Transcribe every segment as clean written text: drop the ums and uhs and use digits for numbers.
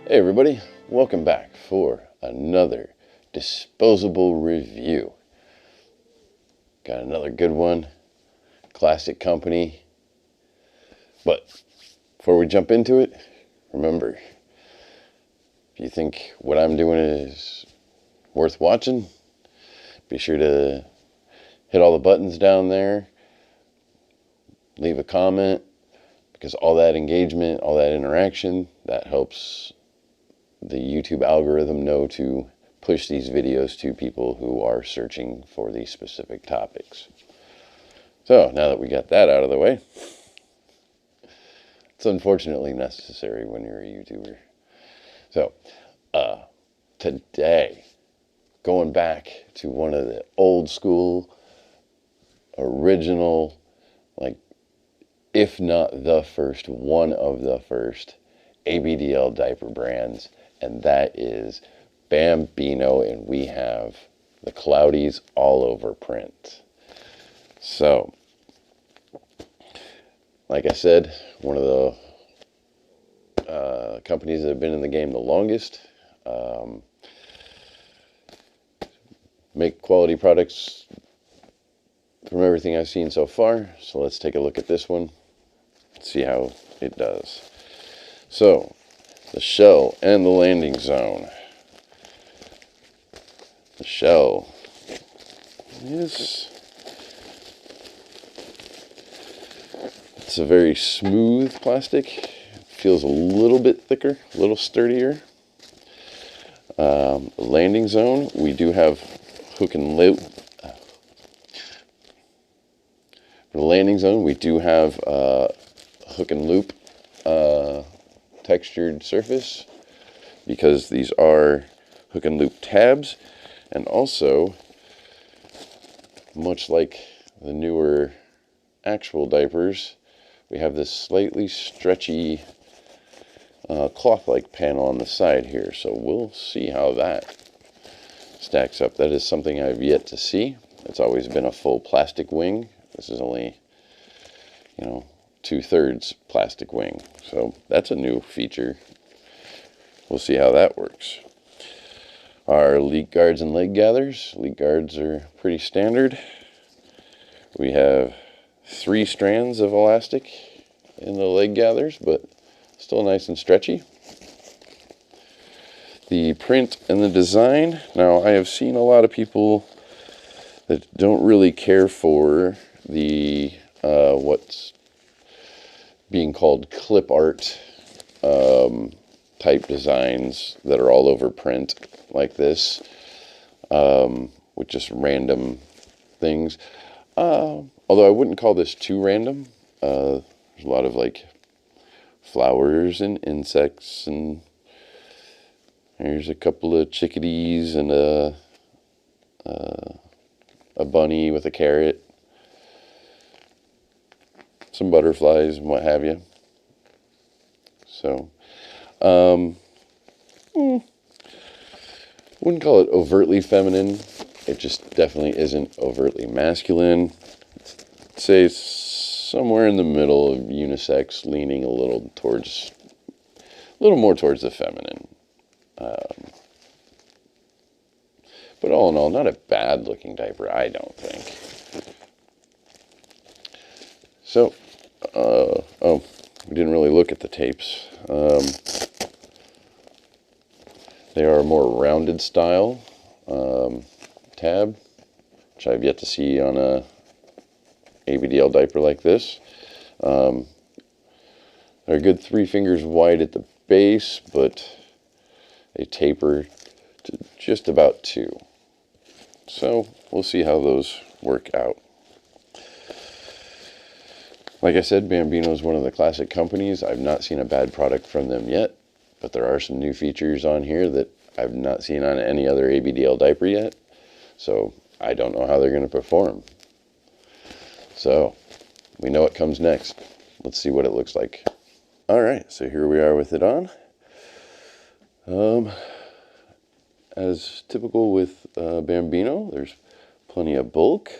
Hey everybody, welcome back for another disposable review. Got another good one, classic company. But before we jump into it, remember, if you think what I'm doing is worth watching, be sure to hit all the buttons down there, leave a comment, because all that engagement, all that interaction, that helps the YouTube algorithm know to push these videos to people who are searching for these specific topics. So now that we got that out of the way, it's unfortunately necessary when you're a YouTuber. So today, going back to one of the old school, original, like if not the first, one of the first ABDL diaper brands, and that is Bambino, and we have the Cloudies all over print. So, like I said, one of the companies that have been in the game the longest, make quality products from everything I've seen so far. So let's take a look at this one, see how it does. So, the shell and the landing zone. The shell is, it's a very smooth plastic. Feels a little bit thicker, a little sturdier. The landing zone, we do have hook and loop. For the landing zone, we do have hook and loop textured surface, because these are hook and loop tabs, and also, much like the newer actual diapers, we have this slightly stretchy cloth-like panel on the side here, so we'll see how that stacks up. That is something I've yet to see. It's always been a full plastic wing. This is only, 2/3 plastic wing. So that's a new feature. We'll see how that works. Our leak guards and leg gathers. Leak guards are pretty standard. We have 3 strands of elastic in the leg gathers, but still nice and stretchy. The print and the design. Now, I have seen a lot of people that don't really care for the what's being called clip art type designs that are all over print like this, with just random things. Although I wouldn't call this too random. There's a lot of like flowers and insects, and there's a couple of chickadees and a bunny with a carrot, some butterflies and what have you. So, wouldn't call it overtly feminine. It just definitely isn't overtly masculine. I'd say somewhere in the middle of unisex, leaning a little more towards the feminine. But all in all, not a bad looking diaper, I don't think. So, we didn't really look at the tapes. They are a more rounded style tab, which I've yet to see on a ABDL diaper like this. They're a good 3 fingers wide at the base, but they taper to just about 2. So we'll see how those work out. Like I said, Bambino is one of the classic companies. I've not seen a bad product from them yet, but there are some new features on here that I've not seen on any other ABDL diaper yet. So I don't know how they're going to perform. So we know what comes next. Let's see what it looks like. All right, so here we are with it on. As typical with Bambino, there's plenty of bulk.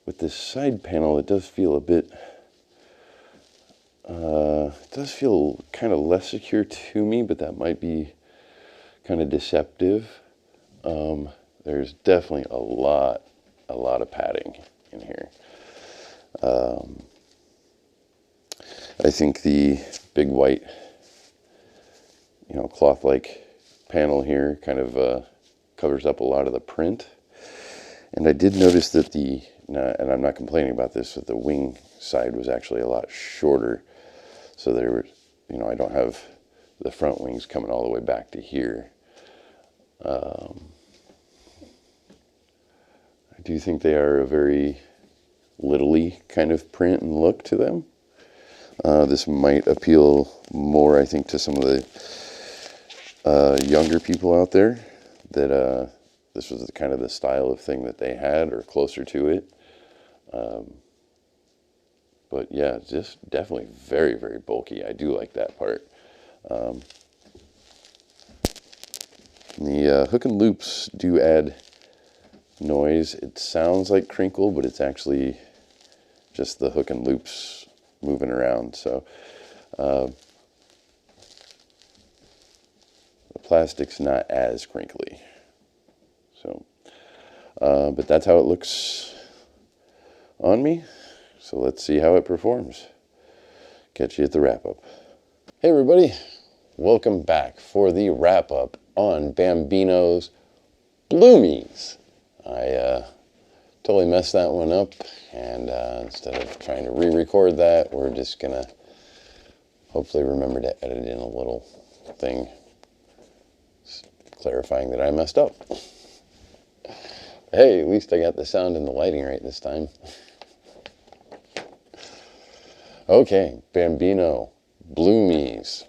With this side panel, it does feel a bit It does feel kind of less secure to me, but that might be kind of deceptive. There's definitely a lot of padding in here. I think the big white, cloth-like panel here kind of covers up a lot of the print. And I did notice that and I'm not complaining about this, but the wing side was actually a lot shorter. So there was, I don't have the front wings coming all the way back to here. I do think they are a very Little-y kind of print and look to them. This might appeal more, I think, to some of the younger people out there, that this was kind of the style of thing that they had, or closer to it. But yeah, just definitely very, very bulky. I do like that part. The hook and loops do add noise. It sounds like crinkle, but it's actually just the hook and loops moving around. So the plastic's not as crinkly. So, but that's how it looks on me. So let's see how it performs. Catch you at the wrap-up. Hey everybody, welcome back for the wrap-up on Bambino's Bloomeez. I totally messed that one up, and instead of trying to re-record that, we're just gonna hopefully remember to edit in a little thing clarifying that I messed up. Hey, at least I got the sound and the lighting right this time. Okay, Bambino, Bloomeez.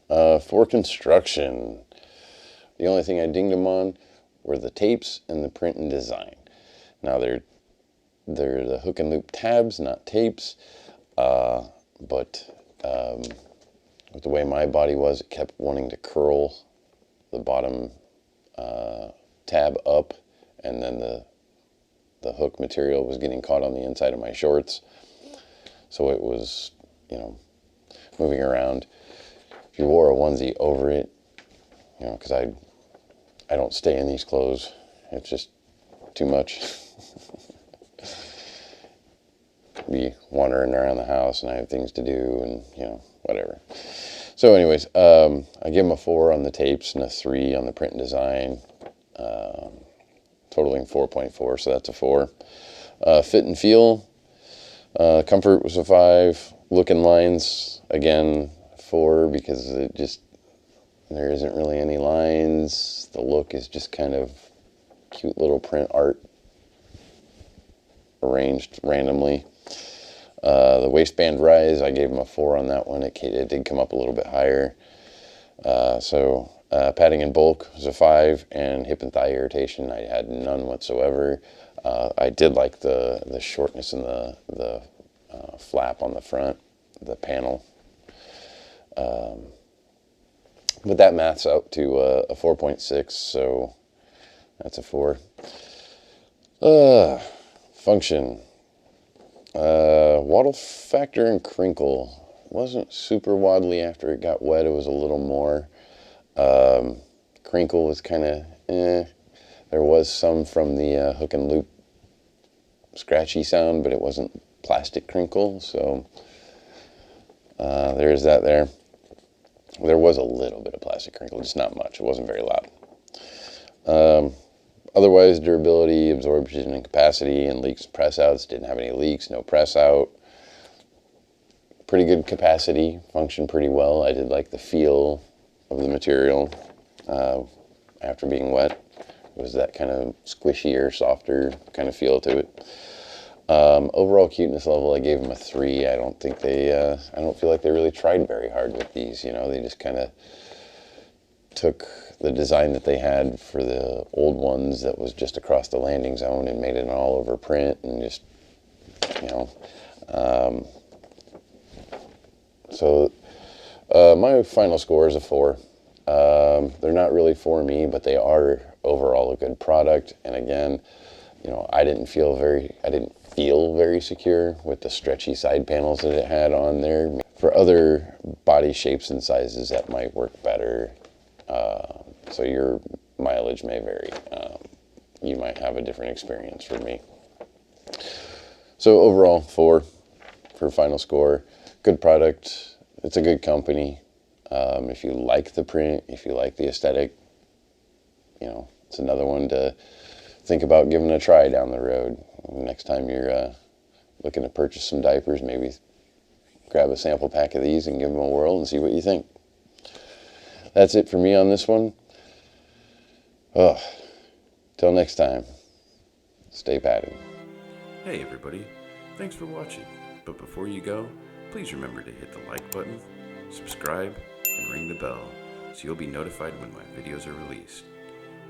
For construction, the only thing I dinged them on were the tapes and the print and design. Now they're the hook and loop tabs, not tapes, but with the way my body was, it kept wanting to curl the bottom tab up, and then the hook material was getting caught on the inside of my shorts. So it was, moving around. If you wore a onesie over it, because I don't stay in these clothes. It's just too much. Be wandering around the house, and I have things to do, and, whatever. So anyways, I give them a 4 on the tapes and a 3 on the print and design, totaling 4.4, so that's a 4. Fit and feel. Comfort was a 5. Look and lines, again, 4, because there isn't really any lines. The look is just kind of cute little print art arranged randomly. The waistband rise, I gave them a 4 on that one. It did come up a little bit higher. Padding and bulk was a 5, and hip and thigh irritation, I had none whatsoever. I did like the shortness in the flap on the front, the panel. But that maths out to a 4.6, so that's a 4. Function. Waddle factor and crinkle. Wasn't super waddly after it got wet. It was a little more. Crinkle was kind of There was some from the hook and loop scratchy sound, but it wasn't plastic crinkle, so there is that there. There was a little bit of plastic crinkle, just not much. It wasn't very loud. Otherwise, durability, absorption, and capacity, and leaks and press outs. Didn't have any leaks, no press out. Pretty good capacity, functioned pretty well. I did like the feel of the material after being wet. It was that kind of squishier, softer kind of feel to it. Overall cuteness level, I gave them a 3. I don't think I don't feel like they really tried very hard with these. They just kind of took the design that they had for the old ones that was just across the landing zone and made it an all over print, and just, so my final score is a 4. They're not really for me, but they are overall a good product. And again, I didn't feel feel very secure with the stretchy side panels that it had on there. For other body shapes and sizes, that might work better. So your mileage may vary. You might have a different experience from me. So overall, 4 for final score. Good product. It's a good company. If you like the print, if you like the aesthetic, it's another one to think about giving a try down the road. Next time you're looking to purchase some diapers, maybe grab a sample pack of these and give them a whirl and see what you think. That's it for me on this one. Till next time, stay padded. Hey everybody, thanks for watching. But before you go, please remember to hit the like button, subscribe, and ring the bell so you'll be notified when my videos are released.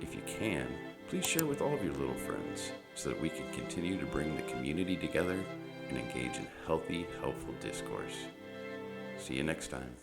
If you can, please share with all of your little friends so that we can continue to bring the community together and engage in healthy, helpful discourse. See you next time.